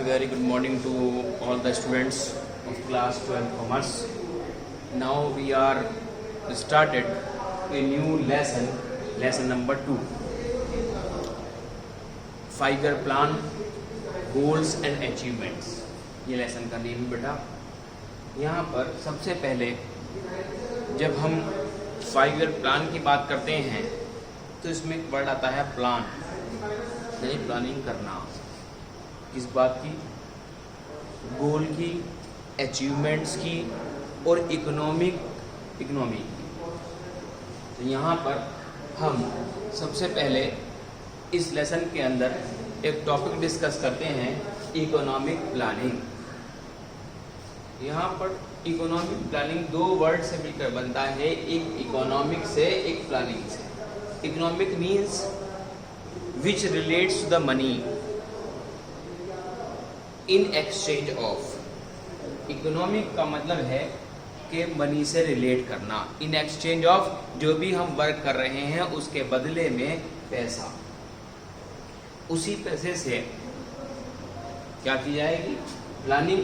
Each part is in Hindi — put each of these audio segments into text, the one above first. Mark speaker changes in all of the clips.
Speaker 1: very good morning to all the students of class 12 commerce. Now we are started a new lesson number 2, 5-year plan, goals and achievements. ये लेसन का नेम बेटा। यहाँ पर सबसे पहले जब हम 5-year प्लान की बात करते हैं तो इसमें एक वर्ड आता है प्लान, यानी प्लानिंग करना। किस बात की? गोल की, अचीवमेंट्स की और इकोनॉमी की। तो यहाँ पर हम सबसे पहले इस लेसन के अंदर एक टॉपिक डिस्कस करते हैं, इकोनॉमिक प्लानिंग। यहाँ पर इकोनॉमिक प्लानिंग दो वर्ड से मिलकर बनता है, एक इकोनॉमिक से, एक प्लानिंग से। Economic means which relates to the money in exchange of. Economic का मतलब है कि मनी से रिलेट करना, इन एक्सचेंज ऑफ जो भी हम वर्क कर रहे हैं उसके बदले में पैसा। उसी पैसे से क्या की जाएगी? Planning.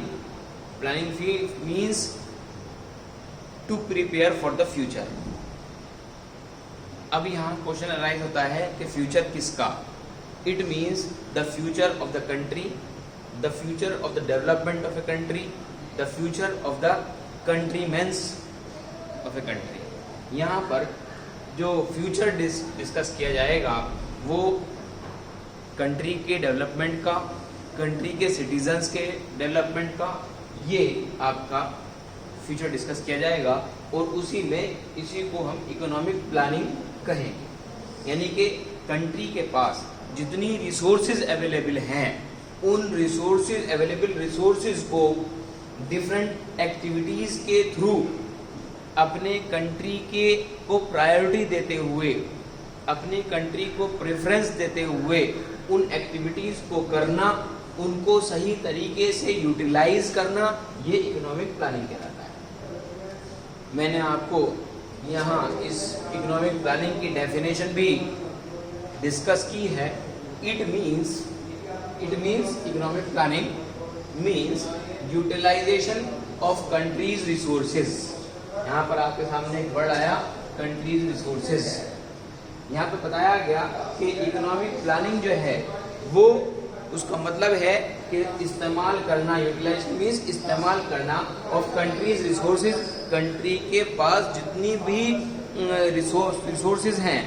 Speaker 1: Planning means to prepare for the future. अब यहाँ क्वेश्चन अराइज होता है कि फ्यूचर किसका? It means the future of the country, the future of the development of a country, the future of the countrymen of a country। यहाँ पर जो फ्यूचर डिस्कस किया जाएगा वो कंट्री के डेवलपमेंट का, कंट्री के सिटीजन्स के डेवलपमेंट का, ये आपका फ्यूचर डिस्कस किया जाएगा और उसी में इसी को हम इकोनॉमिक प्लानिंग कहेंगे। यानी कि कंट्री के पास जितनी रिसोर्सेज अवेलेबल हैं उन अवेलेबल रिसोर्सेज को डिफरेंट एक्टिविटीज़ के थ्रू अपने कंट्री के को प्रायोरिटी देते हुए, अपनी कंट्री को प्रेफरेंस देते हुए उन एक्टिविटीज़ को करना, उनको सही तरीके से यूटिलाइज करना, ये इकोनॉमिक प्लानिंग कहलाता है। मैंने आपको यहाँ इस इकोनॉमिक प्लानिंग की डेफिनेशन भी डिस्कस की है। It means economic planning means utilization of country's resources। यहाँ पर आपके सामने एक वर्ड आया country's resources। यहाँ पे बताया गया कि इकोनॉमिक प्लानिंग जो है वो उसका मतलब है कि इस्तेमाल करना, यूटिलाइजेशन मीन्स इस्तेमाल करना ऑफ कंट्रीज रिसोर्सेज। कंट्री के पास जितनी भी रिसोर्सेज हैं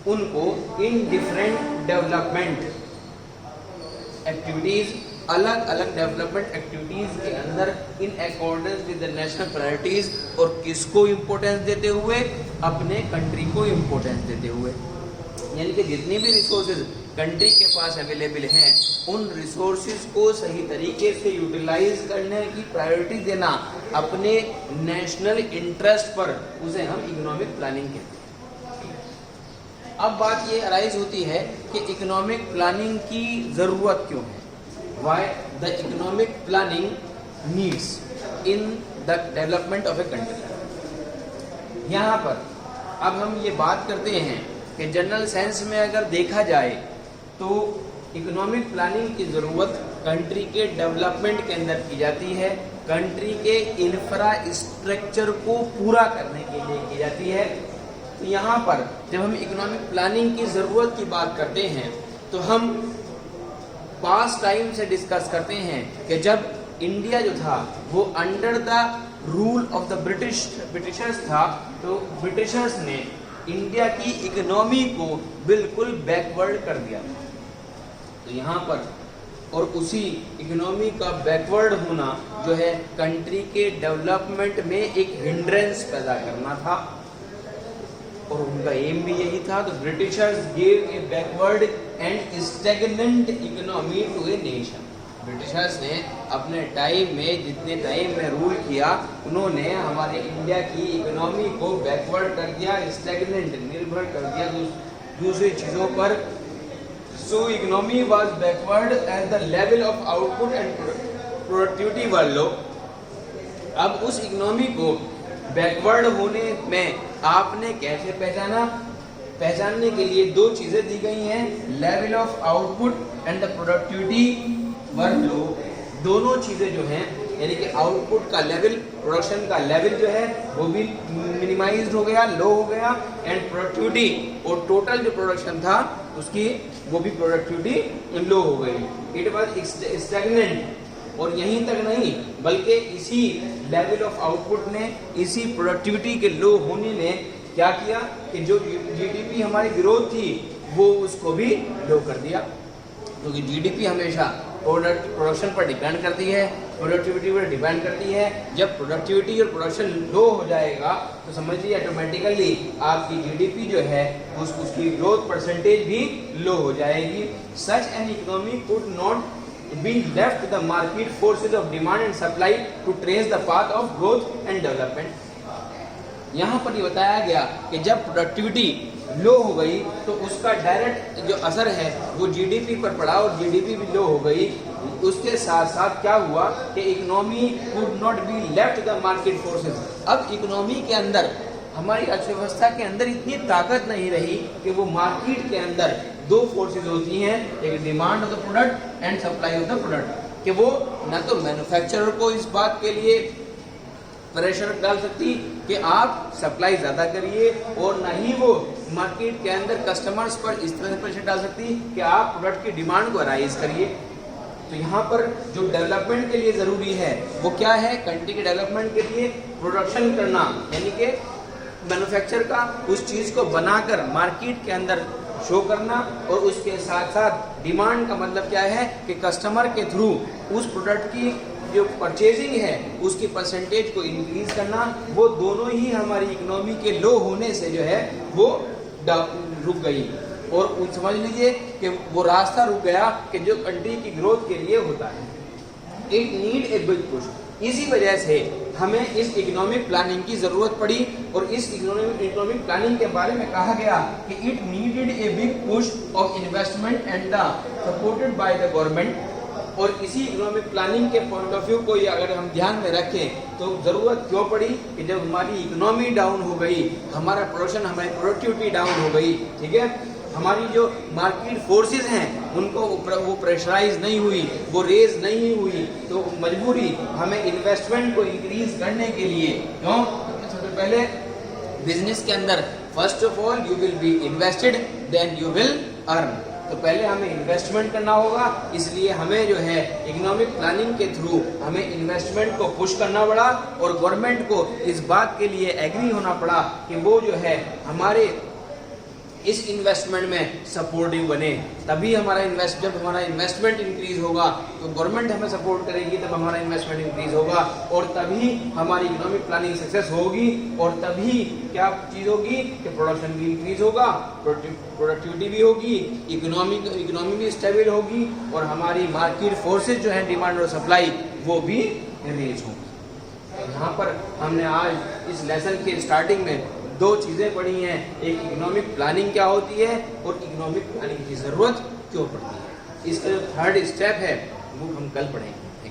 Speaker 1: उनको इन डिफरेंट डेवलपमेंट एक्टिविटीज, अलग अलग डेवलपमेंट एक्टिविटीज के अंदर in accordance with the national priorities, और किसको इम्पोर्टेंस देते हुए? अपने कंट्री को इम्पोर्टेंस देते हुए। यानी कि जितनी भी रिसोर्सेज कंट्री के पास अवेलेबल हैं उन रिसोर्सेज को सही तरीके से यूटिलाइज करने की प्रायोरिटी देना अपने नेशनल इंटरेस्ट पर, उसे हम इकोनॉमिक प्लानिंग कहते हैं। अब बात ये अराइज होती है कि इकोनॉमिक प्लानिंग की ज़रूरत क्यों है? Why the economic planning needs in the development of a country. यहाँ पर अब हम ये बात करते हैं कि जनरल सेंस में अगर देखा जाए तो इकोनॉमिक प्लानिंग की ज़रूरत कंट्री के डेवलपमेंट के अंदर की जाती है, कंट्री के इंफ्रास्ट्रक्चर को पूरा करने के लिए की जाती है। तो यहाँ पर जब हम इकोनॉमिक प्लानिंग की ज़रूरत की बात करते हैं तो हम पास्ट टाइम से डिस्कस करते हैं कि जब इंडिया जो था वो under the rule of the Britishers था, तो ब्रिटिशर्स ने इंडिया की इकोनॉमी को बिल्कुल बैकवर्ड कर दिया। तो यहाँ पर और उसी इकोनॉमी का बैकवर्ड होना जो है कंट्री के डेवलपमेंट में एक हिंड्रेंस पैदा करना था और उनका एम भी यही था। तो britishers gave a backward and stagnant economy to a nation. Britishers ने अपने टाइम में, जितने टाइम में रूल किया, उन्होंने हमारे इंडिया की इकोनॉमी को बैकवर्ड कर दिया, स्टैग्नेंट, निर्भर कर दिया दूसरी चीज़ों पर। So economy was backward at the level of output and productivity were low. अब उस इकोनॉमी को बैकवर्ड होने में आपने कैसे पहचाना? पहचानने के लिए दो चीज़ें दी गई हैं, level of output and the productivity were low, दोनों चीजें जो हैं यानी कि आउटपुट का लेवल, प्रोडक्शन का लेवल जो है वो भी मिनिमाइज्ड हो गया, लो हो गया, एंड प्रोडक्टिविटी और टोटल जो प्रोडक्शन था उसकी वो भी प्रोडक्टिविटी लो हो गई। It was stagnant. और यहीं तक नहीं बल्कि इसी लेवल ऑफ आउटपुट ने, इसी प्रोडक्टिविटी के लो होने ने क्या किया कि जो जीडीपी हमारी ग्रोथ थी वो उसको भी लो कर दिया, क्योंकि जीडीपी हमेशा प्रोडक्शन पर डिपेंड करती है, प्रोडक्टिविटी पर डिपेंड करती है। जब प्रोडक्टिविटी और प्रोडक्शन लो हो जाएगा तो समझ लीजिए ऑटोमेटिकली आपकी जीडीपी जो है उसकी ग्रोथ परसेंटेज भी लो हो जाएगी। Such an economy could not be left the market forces of demand and supply to trace the path of growth and development. यहाँ पर ये बताया गया कि जब प्रोडक्टिविटी लो हो गई तो उसका डायरेक्ट जो असर है वो जीडीपी पर पड़ा और जीडीपी भी लो हो गई। उसके साथ साथ क्या हुआ कि economy could not be left the market forces. अब इकोनॉमी के अंदर, हमारी अर्थव्यवस्था के अंदर इतनी ताकत नहीं रही कि वो मार्केट के अंदर दो फोर्सेस होती हैं, एक demand of the product and supply of the product, कि वो न तो मैन्युफैक्चरर को इस बात के लिए प्रेशर डाल सकती कि आप सप्लाई ज़्यादा करिए, और ना ही वो मार्केट के अंदर कस्टमर्स पर इस तरह से प्रेशर डाल सकती कि आप प्रोडक्ट की डिमांड को राइज करिए। तो यहाँ पर जो डेवलपमेंट के लिए ज़रूरी है वो क्या है, कंट्री के डेवलपमेंट के लिए प्रोडक्शन करना, यानी कि मैन्युफैक्चर का उस चीज़ को बनाकर मार्केट के अंदर शो करना, और उसके साथ साथ डिमांड का मतलब क्या है कि कस्टमर के थ्रू उस प्रोडक्ट की जो परचेजिंग है उसकी परसेंटेज को इंक्रीज करना। वो दोनों ही हमारी इकोनॉमी के लो होने से जो है वो रुक गई, और समझ लीजिए कि वो रास्ता रुक गया कि जो कंट्री की ग्रोथ के लिए होता है। It need a big push. इसी वजह से हमें इस इकोनॉमिक प्लानिंग की जरूरत पड़ी, और इस इकोनॉमिक प्लानिंग के बारे में कहा गया कि it needed a big push of investment and the supported by the government. और इसी इकोनॉमिक प्लानिंग के पॉइंट ऑफ व्यू को अगर हम ध्यान में रखें तो ज़रूरत क्यों पड़ी कि जब हमारी इकोनॉमी डाउन हो गई, हमारा प्रोडक्शन, हमारी प्रोडक्टिविटी डाउन हो गई, ठीक है, हमारी जो मार्केट फोर्सेस हैं उनको वो प्रेशराइज नहीं हुई, वो रेज नहीं हुई, तो मजबूरी हमें इन्वेस्टमेंट को इंक्रीज करने के लिए, क्यों, सबसे पहले बिजनेस के अंदर first of all you will be invested then you will earn. तो पहले हमें इन्वेस्टमेंट करना होगा, इसलिए हमें जो है इकोनॉमिक प्लानिंग के थ्रू हमें इन्वेस्टमेंट को पुश करना पड़ा, और गवर्नमेंट को इस बात के लिए एग्री होना पड़ा कि वो जो है हमारे इस इन्वेस्टमेंट में सपोर्टिव बने। तभी हमारा जब हमारा इन्वेस्टमेंट इंक्रीज होगा तो गवर्नमेंट हमें सपोर्ट करेगी, तब हमारा इन्वेस्टमेंट इंक्रीज होगा, और तभी हमारी इकोनॉमिक प्लानिंग सक्सेस होगी, और तभी क्या चीज़ होगी कि प्रोडक्शन भी इंक्रीज होगा, प्रोडक्टिविटी भी होगी, इकोनॉमी भी स्टेबल होगी, और हमारी मार्केट फोर्सेज जो है डिमांड और सप्लाई वो भी रेज होगी। यहाँ पर हमने आज इस लेसन के स्टार्टिंग में दो चीज़ें पढ़ी हैं, एक इकोनॉमिक प्लानिंग क्या होती है और इकोनॉमिक प्लानिंग की ज़रूरत क्यों पड़ती है। इसका जो थर्ड स्टेप है वो हम कल पढ़ेंगे।